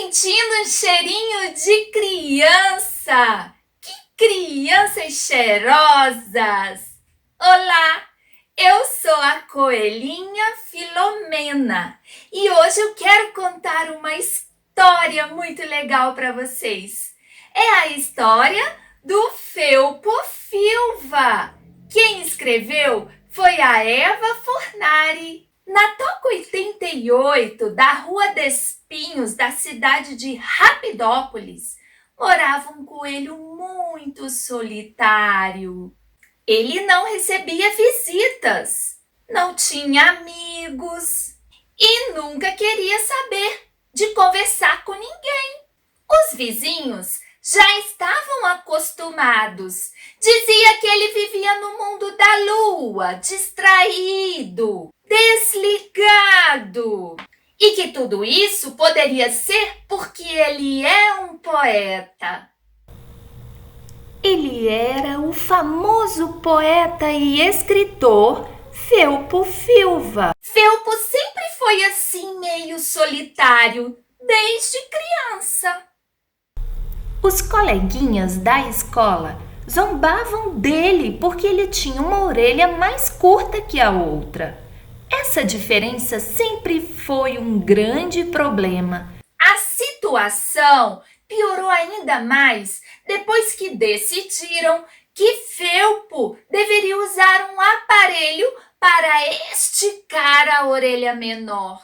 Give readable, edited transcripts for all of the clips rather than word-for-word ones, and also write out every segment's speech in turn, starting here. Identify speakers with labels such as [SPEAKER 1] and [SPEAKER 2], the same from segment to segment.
[SPEAKER 1] sentindo um cheirinho de criança? Que crianças cheirosas! Olá, eu sou a coelhinha Filomena e hoje eu quero contar uma história muito legal para vocês. É a história do Felpo Filva. Quem escreveu foi a Eva Fornari. Na toca 88 da Rua dos Espinhos, da cidade de Rapidópolis, morava um coelho muito solitário. Ele não recebia visitas, não tinha amigos e nunca queria saber de conversar com ninguém. Os vizinhos já estavam acostumados. Dizia que ele vivia no mundo da lua, distraído, desligado. E que tudo isso poderia ser porque ele é um poeta. Ele era o famoso poeta e escritor Felpo Filva. Felpo sempre foi assim meio solitário, desde criança. Os coleguinhas da escola zombavam dele porque ele tinha uma orelha mais curta que a outra. Essa diferença sempre foi um grande problema. A situação piorou ainda mais depois que decidiram que Felpo deveria usar um aparelho para esticar a orelha menor.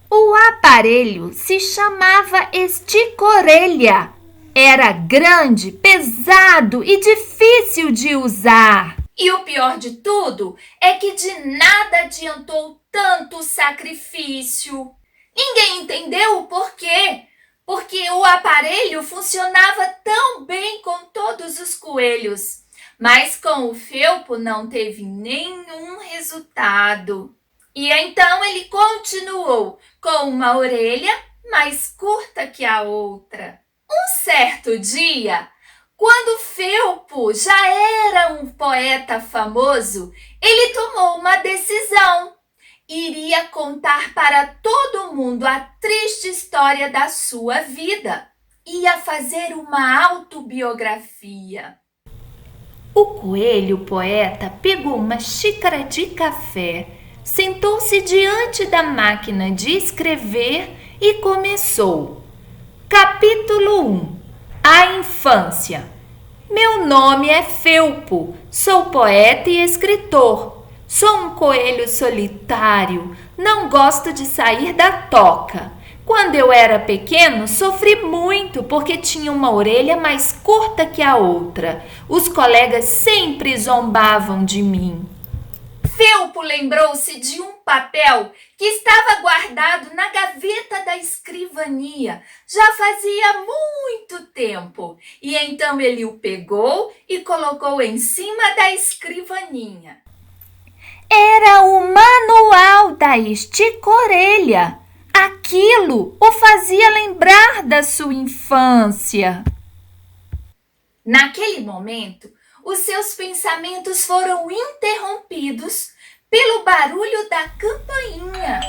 [SPEAKER 1] O aparelho se chamava estica-orelha. Era grande, pesado e difícil de usar. E o pior de tudo é que de nada adiantou tanto sacrifício. Ninguém entendeu o porquê. Porque o aparelho funcionava tão bem com todos os coelhos. Mas com o Felpo não teve nenhum resultado. E então ele continuou com uma orelha mais curta que a outra. Um certo dia, quando Felpo já era um poeta famoso, ele tomou uma decisão. Iria contar para todo mundo a triste história da sua vida. Ia fazer uma autobiografia. O coelho poeta pegou uma xícara de café, sentou-se diante da máquina de escrever e começou. Capítulo 1. A infância. Meu nome é Felpo, sou poeta e escritor. Sou um coelho solitário, não gosto de sair da toca. Quando eu era pequeno, sofri muito porque tinha uma orelha mais curta que a outra. Os colegas sempre zombavam de mim. Felpo lembrou-se de um papel que estava guardado na gaveta da escrivania. Já fazia muito tempo. E então ele o pegou e colocou em cima da escrivaninha. Era o manual da estica-orelha. Aquilo o fazia lembrar da sua infância. Naquele momento, os seus pensamentos foram interrompidos pelo barulho da campainha.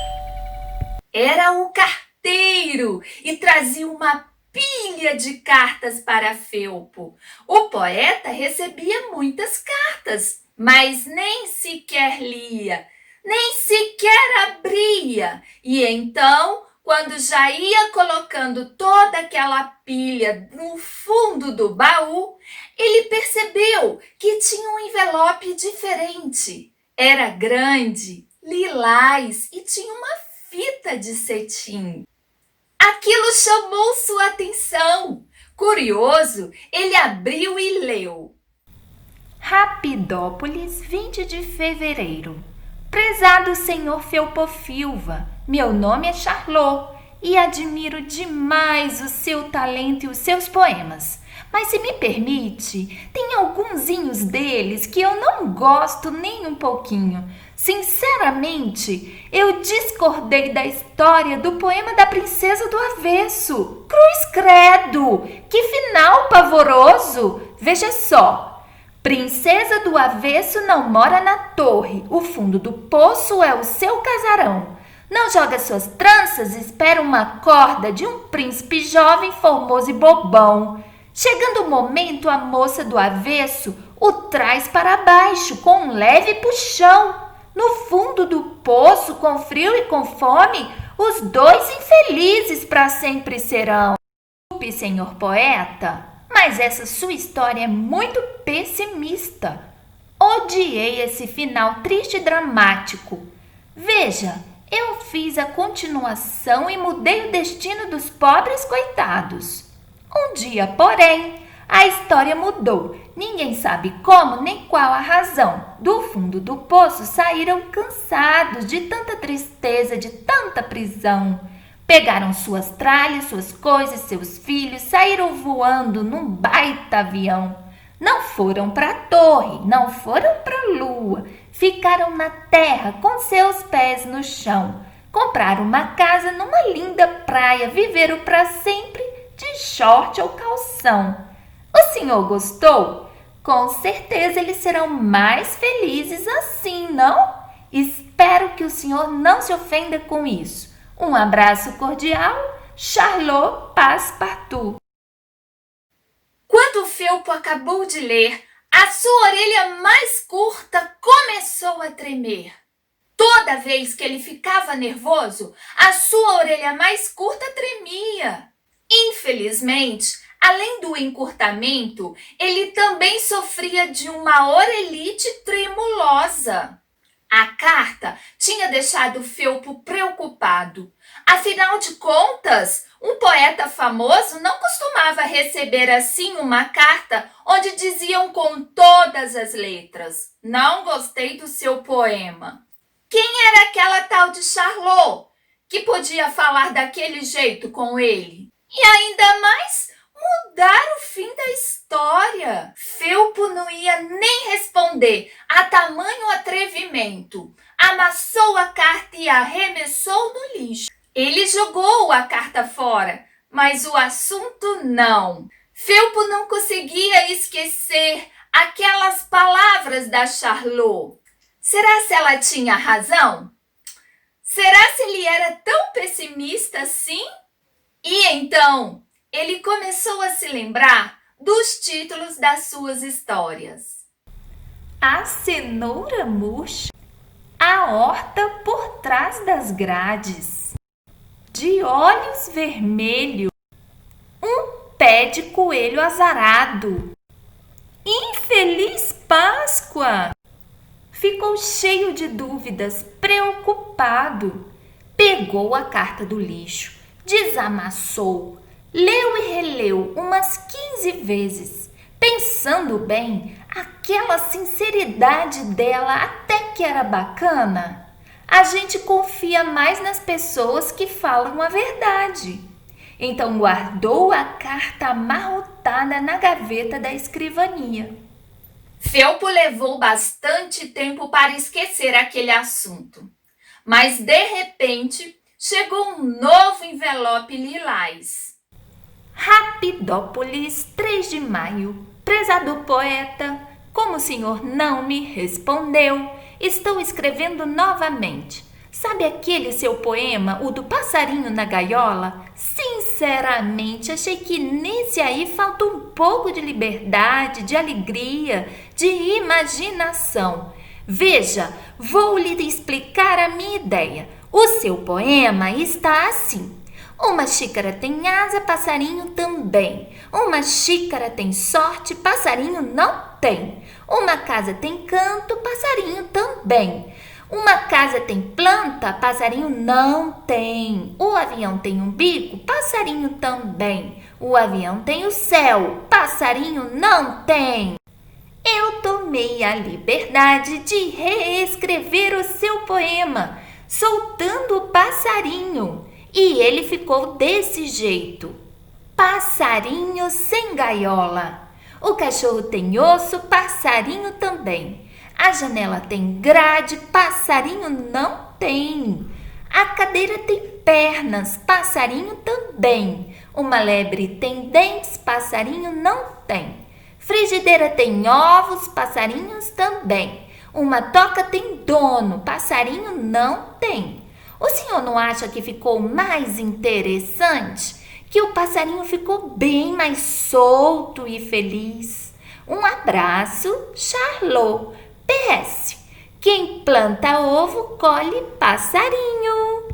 [SPEAKER 1] Era o carteiro e trazia uma pilha de cartas para Felpo. O poeta recebia muitas cartas, mas nem sequer lia, nem sequer abria. E então, quando já ia colocando toda aquela pilha no fundo do baú, ele percebeu que tinha um envelope diferente. Era grande, lilás e tinha uma fita de cetim. Aquilo chamou sua atenção. Curioso, ele abriu e leu. Rapidópolis, 20 de fevereiro. Prezado senhor Felpo Filva, meu nome é Charlot e admiro demais o seu talento e os seus poemas. Mas se me permite, tem alguns deles que eu não gosto nem um pouquinho. Sinceramente, eu discordei da história do poema da Princesa do Avesso. Cruz credo! Que final pavoroso! Veja só. Princesa do Avesso não mora na torre, o fundo do poço é o seu casarão. Não joga suas tranças, espera uma corda de um príncipe jovem, formoso e bobão. Chegando o momento, a moça do avesso o traz para baixo com um leve puxão. No fundo do poço, com frio e com fome, os dois infelizes para sempre serão. Desculpe, senhor poeta, mas essa sua história é muito pessimista. Odiei esse final triste e dramático. Veja, eu fiz a continuação e mudei o destino dos pobres coitados. Um dia, porém, a história mudou. Ninguém sabe como nem qual a razão. Do fundo do poço saíram cansados de tanta tristeza, de tanta prisão. Pegaram suas tralhas, suas coisas, seus filhos, saíram voando num baita avião. Não foram para a torre, não foram para a lua. Ficaram na terra com seus pés no chão. Compraram uma casa numa linda praia, viveram para sempre de short ou calção. O senhor gostou? Com certeza eles serão mais felizes assim, não? Espero que o senhor não se ofenda com isso. Um abraço cordial, Charlot Passepartout.
[SPEAKER 2] Quando o Felpo acabou de ler, a sua orelha mais curta começou a tremer. Toda vez que ele ficava nervoso, a sua orelha mais curta tremia. Infelizmente, além do encurtamento, ele também sofria de uma orelhite tremulosa. A carta tinha deixado Felpo preocupado. Afinal de contas, um poeta famoso não costumava receber assim uma carta onde diziam com todas as letras: "Não gostei do seu poema". Quem era aquela tal de Charlot que podia falar daquele jeito com ele? E ainda mais mudar o fim da história. Felpo não ia nem responder a tamanho atrevimento. Amassou a carta e arremessou no lixo. Ele jogou a carta fora, mas o assunto não. Felpo não conseguia esquecer aquelas palavras da Charlot. Será se ela tinha razão? Será se ele era tão pessimista assim? E então, ele começou a se lembrar dos títulos das suas histórias.
[SPEAKER 1] A cenoura murcha, a horta por trás das grades, de olhos vermelhos, um pé de coelho azarado, infeliz Páscoa. Ficou cheio de dúvidas, preocupado. Pegou a carta do lixo, desamassou, leu e releu umas 15 vezes. Pensando bem, aquela sinceridade dela até que era bacana. A gente confia mais nas pessoas que falam a verdade. Então guardou a carta amarrotada na gaveta da escrivania.
[SPEAKER 2] Felpo levou bastante tempo para esquecer aquele assunto. Mas, de repente, chegou um novo envelope lilás.
[SPEAKER 1] Rapidópolis, 3 de maio. Prezado poeta, como o senhor não me respondeu, estou escrevendo novamente. Sabe aquele seu poema, o do passarinho na gaiola? Sinceramente, achei que nesse aí falta um pouco de liberdade, de alegria, de imaginação. Veja, vou lhe explicar a minha ideia. O seu poema está assim. Uma xícara tem asa, passarinho também. Uma xícara tem sorte, passarinho não tem. Uma casa tem canto, passarinho também. Uma casa tem planta, passarinho não tem. O avião tem um bico, passarinho também. O avião tem o céu, passarinho não tem. Eu tomei a liberdade de reescrever o seu poema, soltando o passarinho. E ele ficou desse jeito. Passarinho sem gaiola. O cachorro tem osso, passarinho também. A janela tem grade, passarinho não tem. A cadeira tem pernas, passarinho também. Uma lebre tem dentes, passarinho não tem. Frigideira tem ovos, passarinhos também. Uma toca tem dono, passarinho não tem. O senhor não acha que ficou mais interessante? Que o passarinho ficou bem mais solto e feliz? Um abraço, Charlot. PS. Quem planta ovo, colhe passarinho.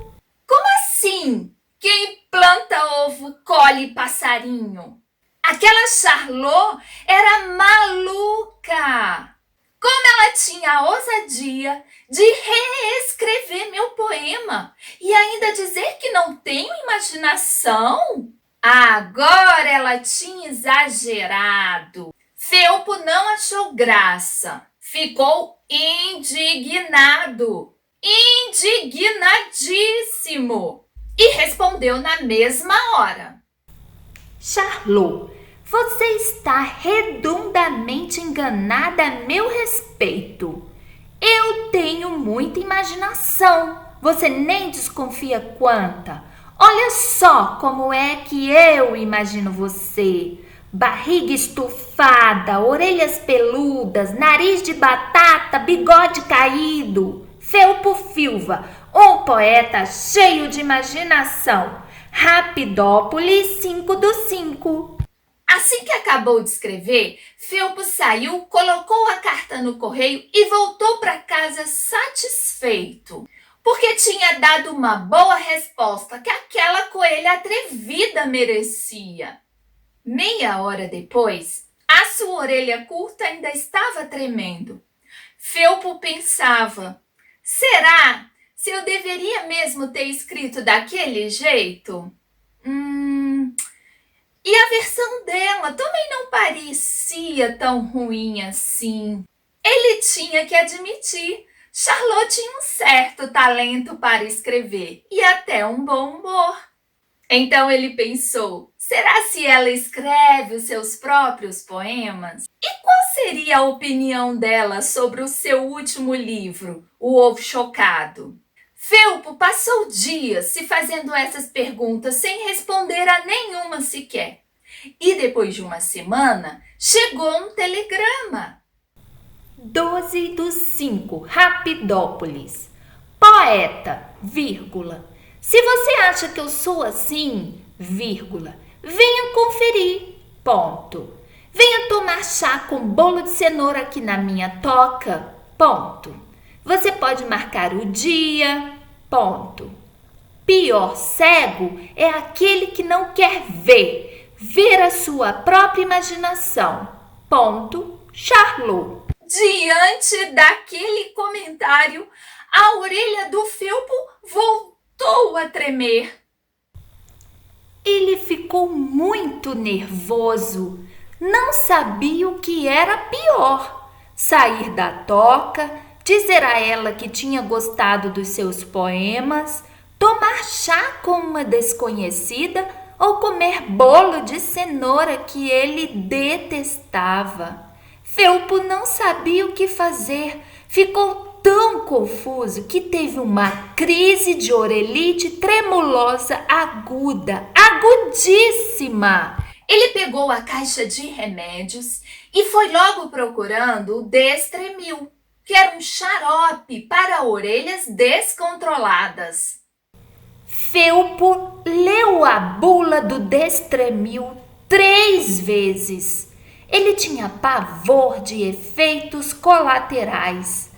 [SPEAKER 2] Como assim? Quem planta ovo, colhe passarinho? Aquela Charlot era maluca! Como ela tinha a ousadia de reescrever meu poema e ainda dizer que não tenho imaginação? Agora ela tinha exagerado. Felpo não achou graça. Ficou indignado. Indignadíssimo! E respondeu na mesma hora.
[SPEAKER 1] Charlot, você está redondamente enganada a meu respeito. Eu tenho muita imaginação. Você nem desconfia quanta. Olha só como é que eu imagino você. Barriga estufada, orelhas peludas, nariz de batata, bigode caído. Felpo Filva, um poeta cheio de imaginação. Rapidópolis 5/5.
[SPEAKER 2] Assim que acabou de escrever, Felpo saiu, colocou a carta no correio e voltou para casa satisfeito, porque tinha dado uma boa resposta que aquela coelha atrevida merecia. Meia hora depois, a sua orelha curta ainda estava tremendo. Felpo pensava: será se eu deveria mesmo ter escrito daquele jeito? E a versão dela também não parecia tão ruim assim. Ele tinha que admitir, Charlot tinha um certo talento para escrever e até um bom humor. Então ele pensou, será se ela escreve os seus próprios poemas? E qual seria a opinião dela sobre o seu último livro, O Ovo Chocado? Felpo passou dias se fazendo essas perguntas sem responder a nenhuma sequer. E depois de uma semana, chegou um telegrama.
[SPEAKER 1] 12/5, Rapidópolis. Poeta, vírgula. Se você acha que eu sou assim, vírgula, venha conferir, ponto. Venha tomar chá com bolo de cenoura aqui na minha toca, ponto. Você pode marcar o dia, ponto. Pior cego é aquele que não quer ver a sua própria imaginação, ponto, Charlot.
[SPEAKER 2] Diante daquele comentário, a orelha do Felpo voltou a tremer.
[SPEAKER 1] Ele ficou muito nervoso, não sabia o que era pior, sair da toca, dizer a ela que tinha gostado dos seus poemas, tomar chá com uma desconhecida ou comer bolo de cenoura que ele detestava. Felpo não sabia o que fazer, ficou tão confuso que teve uma crise de orelite tremulosa aguda, agudíssima.
[SPEAKER 2] Ele pegou a caixa de remédios e foi logo procurando o Destremil, que era um xarope para orelhas descontroladas.
[SPEAKER 1] Felpo leu a bula do Destremil 3 vezes. Ele tinha pavor de efeitos colaterais.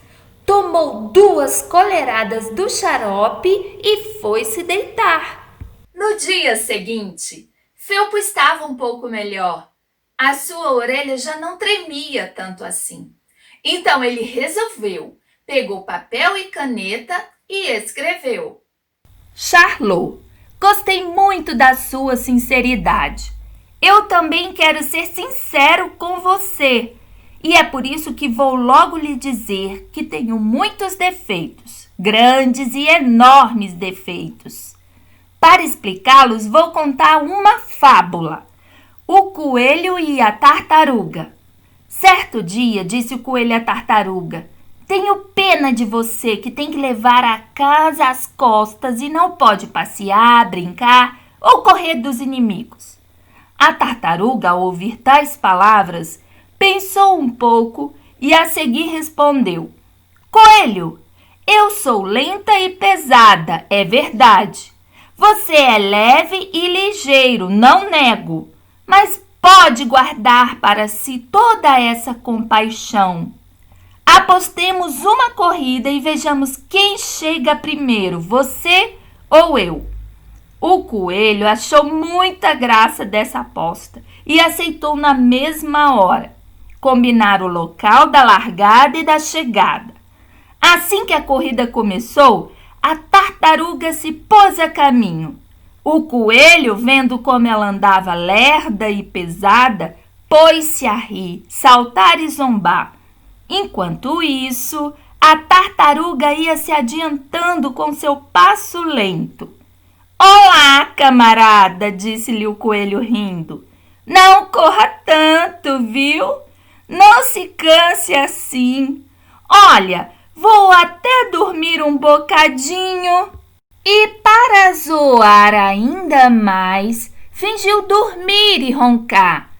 [SPEAKER 1] Tomou 2 colheradas do xarope e foi se deitar.
[SPEAKER 2] No dia seguinte, Felpo estava um pouco melhor. A sua orelha já não tremia tanto assim. Então ele resolveu, pegou papel e caneta e escreveu.
[SPEAKER 1] Charlot, gostei muito da sua sinceridade. Eu também quero ser sincero com você. E é por isso que vou logo lhe dizer que tenho muitos defeitos, grandes e enormes defeitos. Para explicá-los, vou contar uma fábula. O coelho e a tartaruga. Certo dia, disse o coelho à tartaruga, tenho pena de você que tem que levar a casa às costas e não pode passear, brincar ou correr dos inimigos. A tartaruga, ao ouvir tais palavras, pensou um pouco e a seguir respondeu, Coelho, Eu sou lenta e pesada, é verdade. Você é leve e ligeiro, não nego, mas pode guardar para si toda essa compaixão. Apostemos uma corrida e vejamos quem chega primeiro, você ou eu. O coelho achou muita graça dessa aposta e aceitou na mesma hora. Combinaram o local da largada e da chegada. Assim que a corrida começou, a tartaruga se pôs a caminho. O coelho, vendo como ela andava lerda e pesada, pôs-se a rir, saltar e zombar. Enquanto isso, a tartaruga ia se adiantando com seu passo lento. Olá, camarada, disse-lhe o coelho rindo. Não corra tanto, viu? Não se canse assim. Olha, vou até dormir um bocadinho. E para zoar ainda mais, fingiu dormir e roncar.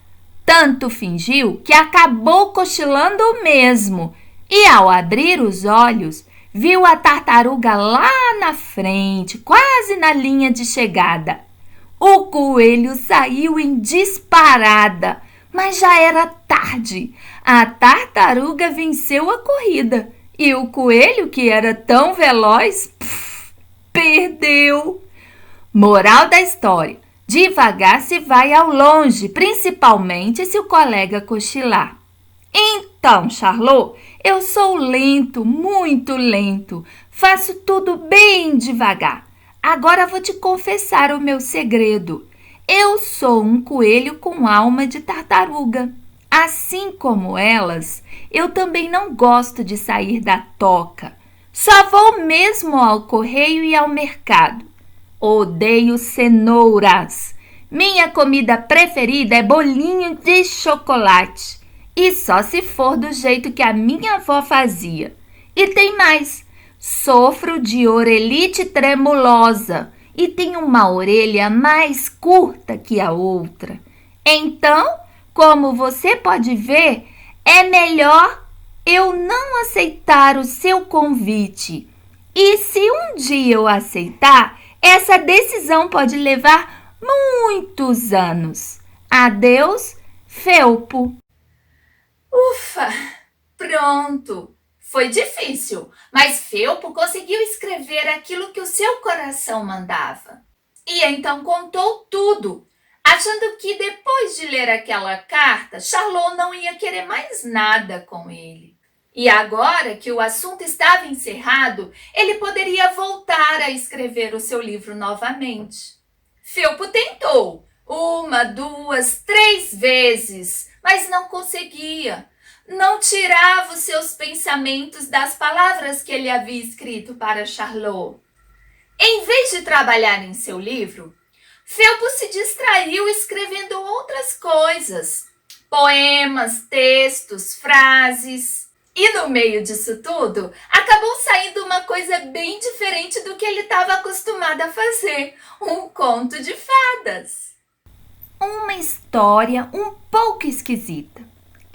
[SPEAKER 1] Tanto fingiu que acabou cochilando mesmo. E ao abrir os olhos, viu a tartaruga lá na frente, quase na linha de chegada. O coelho saiu em disparada, mas já era tarde. A tartaruga venceu a corrida e o coelho, que era tão veloz, perdeu. Moral da história: devagar se vai ao longe, principalmente se o colega cochilar. Então, Charlot, eu sou lento, muito lento. Faço tudo bem devagar. Agora vou te confessar o meu segredo. Eu sou um coelho com alma de tartaruga. Assim como elas, eu também não gosto de sair da toca. Só vou mesmo ao correio e ao mercado. Odeio cenouras. Minha comida preferida é bolinho de chocolate. E só se for do jeito que a minha avó fazia. E tem mais. Sofro de orelite tremulosa e tenho uma orelha mais curta que a outra. Então, como você pode ver, é melhor eu não aceitar o seu convite. E se um dia eu aceitar, essa decisão pode levar muitos anos. Adeus, Felpo.
[SPEAKER 2] Ufa, pronto. Foi difícil, mas Felpo conseguiu escrever aquilo que o seu coração mandava. E então contou tudo, achando que depois de ler aquela carta, Charlot não ia querer mais nada com ele. E agora que o assunto estava encerrado, ele poderia voltar a escrever o seu livro novamente. Felpo tentou 1, 2, 3 vezes, mas não conseguia. Não tirava os seus pensamentos das palavras que ele havia escrito para Charlot. Em vez de trabalhar em seu livro, Felpo se distraiu escrevendo outras coisas, poemas, textos, frases. E no meio disso tudo, acabou saindo uma coisa bem diferente do que ele estava acostumado a fazer, um conto de fadas.
[SPEAKER 1] Uma história um pouco esquisita.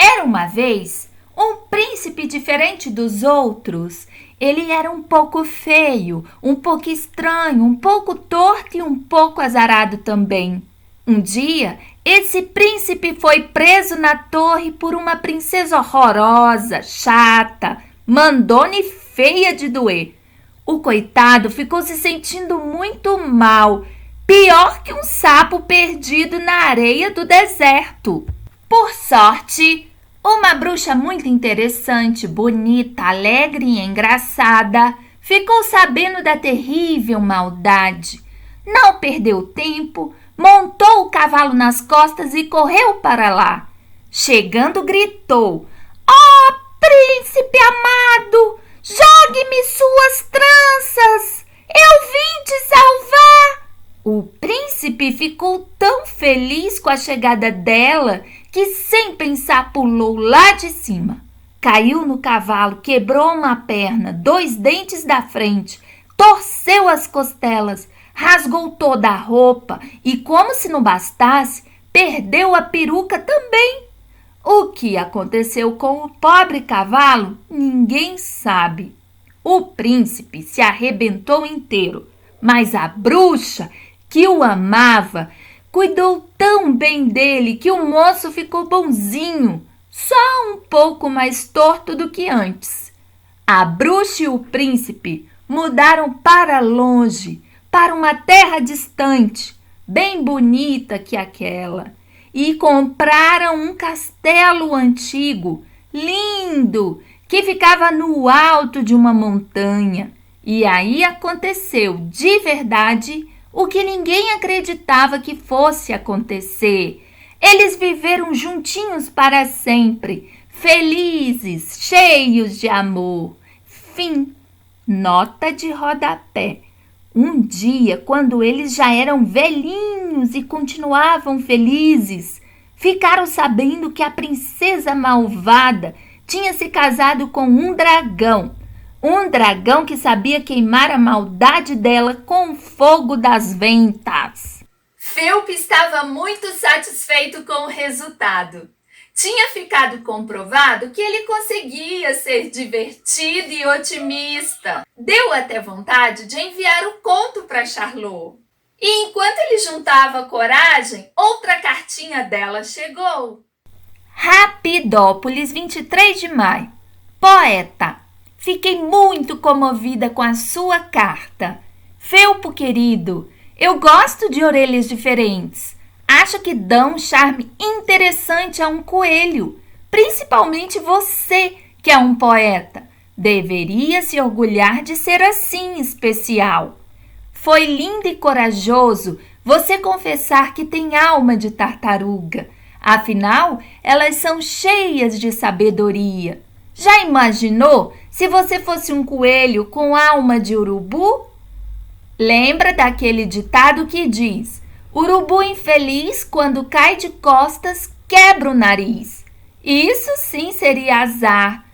[SPEAKER 1] Era uma vez um príncipe diferente dos outros. Ele era um pouco feio, um pouco estranho, um pouco torto e um pouco azarado também. Um dia, esse príncipe foi preso na torre por uma princesa horrorosa, chata, mandona e feia de doer. O coitado ficou se sentindo muito mal, pior que um sapo perdido na areia do deserto. Por sorte, uma bruxa muito interessante, bonita, alegre e engraçada ficou sabendo da terrível maldade. Não perdeu tempo, montou o cavalo nas costas e correu para lá. Chegando, gritou: "Oh, príncipe amado, jogue-me suas tranças! Eu vim te salvar!" O príncipe ficou tão feliz com a chegada dela que, sem pensar, pulou lá de cima. Caiu no cavalo, quebrou uma perna, 2 dentes da frente, torceu as costelas, rasgou toda a roupa e, como se não bastasse, perdeu a peruca também. O que aconteceu com o pobre cavalo, ninguém sabe. O príncipe se arrebentou inteiro, mas a bruxa, que o amava, cuidou tão bem dele que o moço ficou bonzinho, só um pouco mais torto do que antes. A bruxa e o príncipe mudaram para longe, para uma terra distante, bem bonita que aquela, e compraram um castelo antigo, lindo, que ficava no alto de uma montanha. E aí aconteceu, de verdade, o que ninguém acreditava que fosse acontecer. Eles viveram juntinhos para sempre, felizes, cheios de amor. Fim. Nota de rodapé. Um dia, quando eles já eram velhinhos e continuavam felizes, ficaram sabendo que a princesa malvada tinha se casado com um dragão que sabia queimar a maldade dela com o fogo das ventas.
[SPEAKER 2] Felpo estava muito satisfeito com o resultado. Tinha ficado comprovado que ele conseguia ser divertido e otimista. Deu até vontade de enviar o conto para Charlot. E enquanto ele juntava coragem, outra cartinha dela chegou.
[SPEAKER 1] Rapidópolis, 23 de maio. Poeta, fiquei muito comovida com a sua carta. Felpo querido, eu gosto de orelhas diferentes. Acho que dão um charme interessante a um coelho, principalmente você, que é um poeta. Deveria se orgulhar de ser assim especial. Foi lindo e corajoso você confessar que tem alma de tartaruga. Afinal, elas são cheias de sabedoria. Já imaginou se você fosse um coelho com alma de urubu? Lembra daquele ditado que diz: urubu infeliz, quando cai de costas, quebra o nariz. Isso sim seria azar.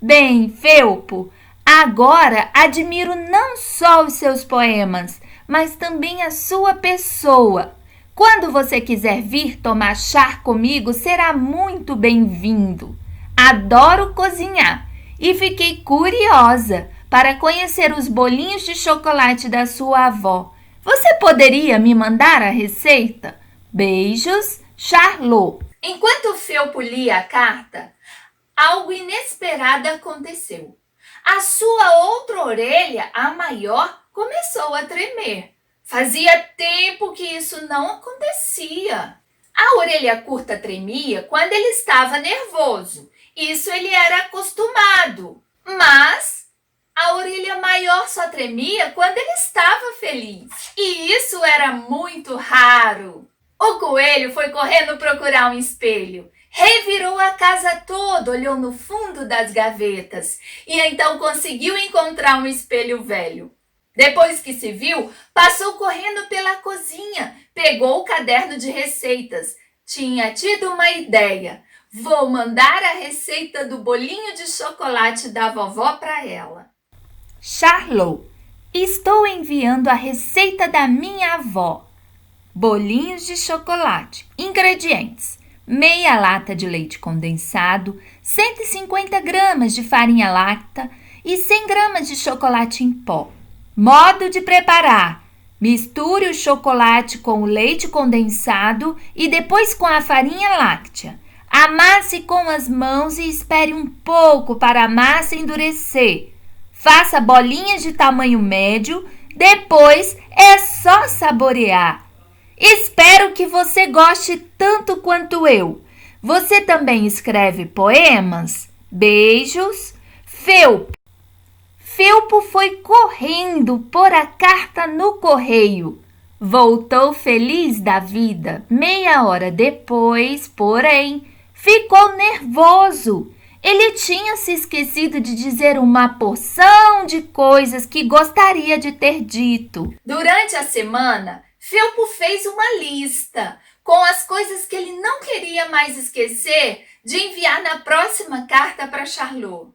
[SPEAKER 1] Bem, Felpo, agora admiro não só os seus poemas, mas também a sua pessoa. Quando você quiser vir tomar chá comigo, será muito bem-vindo. Adoro cozinhar e fiquei curiosa para conhecer os bolinhos de chocolate da sua avó. Você poderia me mandar a receita? Beijos, Charlot.
[SPEAKER 2] Enquanto Felpo lia a carta, algo inesperado aconteceu. A sua outra orelha, a maior, começou a tremer. Fazia tempo que isso não acontecia. A orelha curta tremia quando ele estava nervoso. Isso ele era acostumado. Mas a orelha maior só tremia quando ele estava feliz. E isso era muito raro. O coelho foi correndo procurar um espelho. Revirou a casa toda, olhou no fundo das gavetas e então conseguiu encontrar um espelho velho. Depois que se viu, passou correndo pela cozinha, pegou o caderno de receitas. Tinha tido uma ideia. Vou mandar a receita do bolinho de chocolate da vovó para ela.
[SPEAKER 1] Charlot, estou enviando a receita da minha avó. Bolinhos de chocolate. Ingredientes: meia lata de leite condensado, 150 gramas de farinha láctea e 100 gramas de chocolate em pó. Modo de preparar: misture o chocolate com o leite condensado e depois com a farinha láctea. Amasse com as mãos e espere um pouco para a massa endurecer. Faça bolinhas de tamanho médio, depois é só saborear. Espero que você goste tanto quanto eu. Você também escreve poemas? Beijos, Felpo. Felpo foi correndo pôr a carta no correio. Voltou feliz da vida. Meia hora depois, porém, ficou nervoso. Ele tinha se esquecido de dizer uma porção de coisas que gostaria de ter dito.
[SPEAKER 2] Durante a semana, Felpo fez uma lista com as coisas que ele não queria mais esquecer de enviar na próxima carta para Charlot.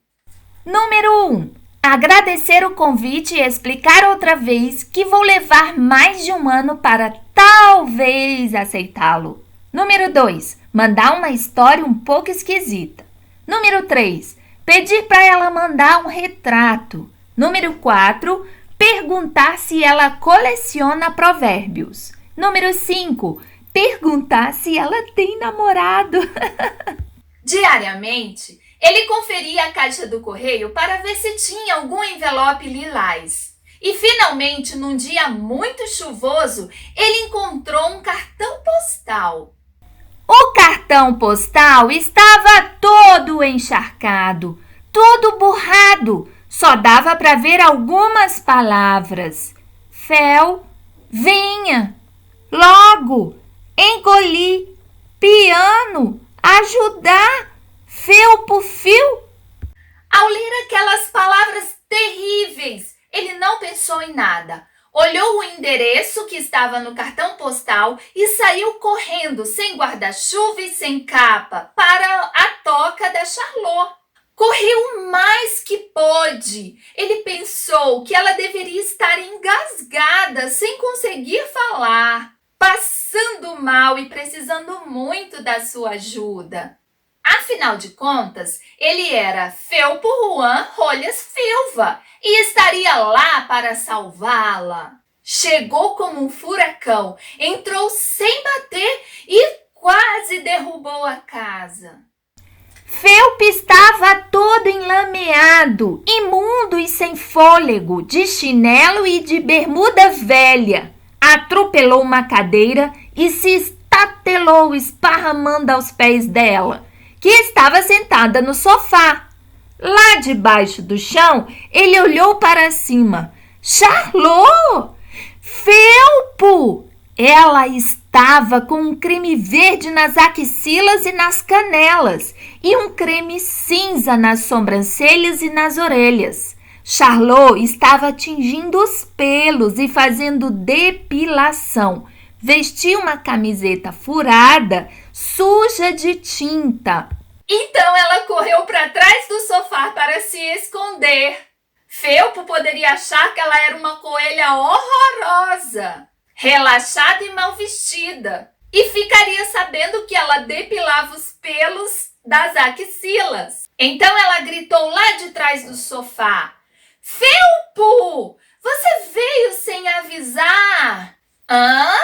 [SPEAKER 1] Número 1. Agradecer o convite e explicar outra vez que vou levar mais de um ano para talvez aceitá-lo. Número 2. Mandar uma história um pouco esquisita. Número 3. Pedir para ela mandar um retrato. Número 4, perguntar se ela coleciona provérbios. Número 5, perguntar se ela tem namorado.
[SPEAKER 2] Diariamente, ele conferia a caixa do correio para ver se tinha algum envelope lilás. E, finalmente, num dia muito chuvoso, ele encontrou um cartão postal.
[SPEAKER 1] O cartão postal estava todo encharcado, todo borrado. Só dava para ver algumas palavras. Fel, venha, logo, engoli, piano, ajudar, felpo, fio.
[SPEAKER 2] Ao ler aquelas palavras terríveis, ele não pensou em nada. Olhou o endereço que estava no cartão postal e saiu correndo, sem guarda-chuva e sem capa, para a toca da Charlot. Correu o mais que pôde. Ele pensou que ela deveria estar engasgada, sem conseguir falar, passando mal e precisando muito da sua ajuda. Afinal de contas, ele era Felpo Juan Rolhas Filva e estaria lá para salvá-la. Chegou como um furacão, entrou sem bater e quase derrubou a casa.
[SPEAKER 1] Felpo estava todo enlameado, imundo e sem fôlego, de chinelo e de bermuda velha. Atropelou uma cadeira e se estatelou esparramando aos pés dela, que estava sentada no sofá. Lá debaixo do chão, ele olhou para cima. Charlot! Felpo! Ela estava com um creme verde nas axilas e nas canelas e um creme cinza nas sobrancelhas e nas orelhas. Charlot estava tingindo os pelos e fazendo depilação. Vestia uma camiseta furada, suja de tinta.
[SPEAKER 2] Então ela correu para trás do sofá para se esconder. Felpo poderia achar que ela era uma coelha horrorosa, relaxada e mal vestida, e ficaria sabendo que ela depilava os pelos das axilas. Então ela gritou lá de trás do sofá: Felpo, você veio sem avisar? Hã?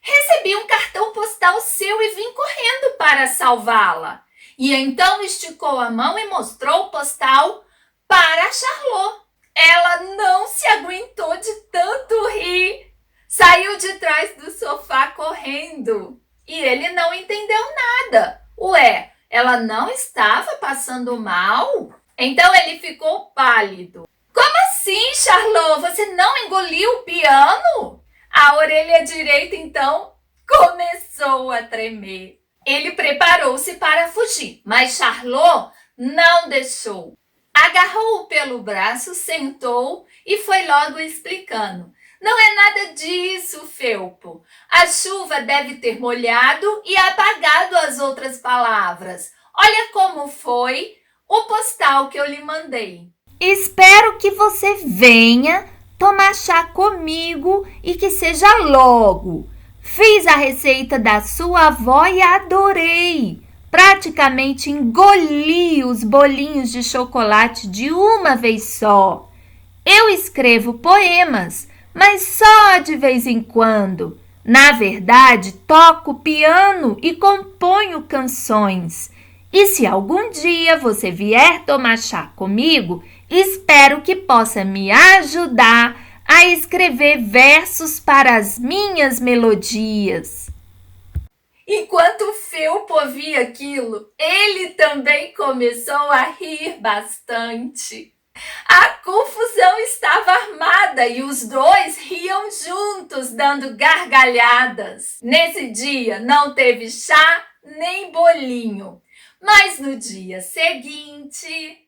[SPEAKER 2] Recebi um cartão postal seu e vim correndo para salvá-la. E então esticou a mão e mostrou o postal para a Charlot. Ela não se aguentou de tanto rir. Saiu de trás do sofá correndo. E ele não entendeu nada. Ué, ela não estava passando mal? Então ele ficou pálido. Como assim, Charlot? Você não engoliu o piano? A orelha direita, então, começou a tremer. Ele preparou-se para fugir, mas Charlot não deixou. Agarrou-o pelo braço, sentou e foi logo explicando. Não é nada disso, Felpo. A chuva deve ter molhado e apagado as outras palavras. Olha como foi o postal que eu lhe mandei.
[SPEAKER 1] Espero que você venha tomar chá comigo e que seja logo. Fiz a receita da sua avó e adorei. Praticamente engoli os bolinhos de chocolate de uma vez só. Eu escrevo poemas, mas só de vez em quando. Na verdade, toco piano e componho canções. E se algum dia você vier tomar chá comigo, espero que possa me ajudar a escrever versos para as minhas melodias.
[SPEAKER 2] Enquanto Felpo ouvia aquilo, ele também começou a rir bastante. A confusão estava armada e os dois riam juntos, dando gargalhadas. Nesse dia não teve chá nem bolinho, mas no dia seguinte...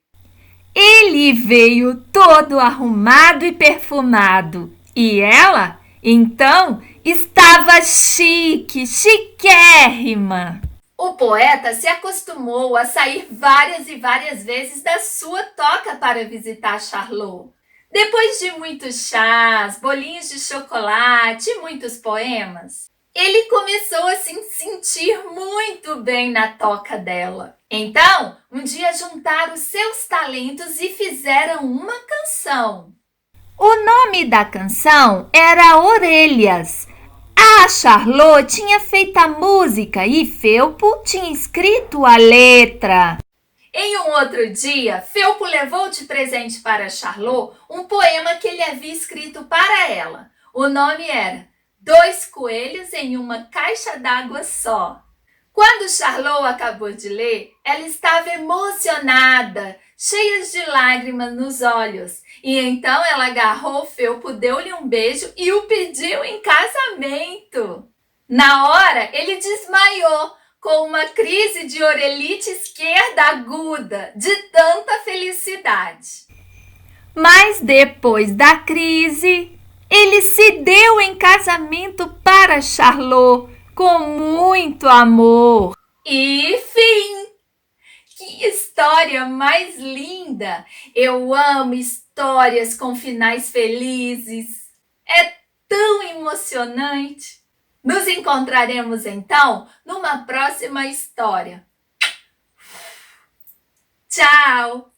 [SPEAKER 1] Ele veio todo arrumado e perfumado. E ela, então, estava chique, chiquérrima.
[SPEAKER 2] O poeta se acostumou a sair várias e várias vezes da sua toca para visitar Charlot. Depois de muitos chás, bolinhos de chocolate e muitos poemas, Ele começou a se sentir muito bem na toca dela. Então, um dia juntaram seus talentos e fizeram uma canção.
[SPEAKER 1] O nome da canção era Orelhas. A Charlot tinha feito a música e Felpo tinha escrito a letra.
[SPEAKER 2] Em um outro dia, Felpo levou de presente para Charlot um poema que ele havia escrito para ela. O nome era Dois Coelhos em uma Caixa d'Água Só. Quando Charlot acabou de ler, ela estava emocionada, cheia de lágrimas nos olhos. E então ela agarrou Felpo, deu-lhe um beijo e o pediu em casamento. Na hora, ele desmaiou com uma crise de orelite esquerda aguda, de tanta felicidade.
[SPEAKER 1] Mas depois da crise, ele se deu em casamento para Charlot com muito amor.
[SPEAKER 2] E fim! Que história mais linda! Eu amo histórias com finais felizes. É tão emocionante. Nos encontraremos então numa próxima história. Tchau!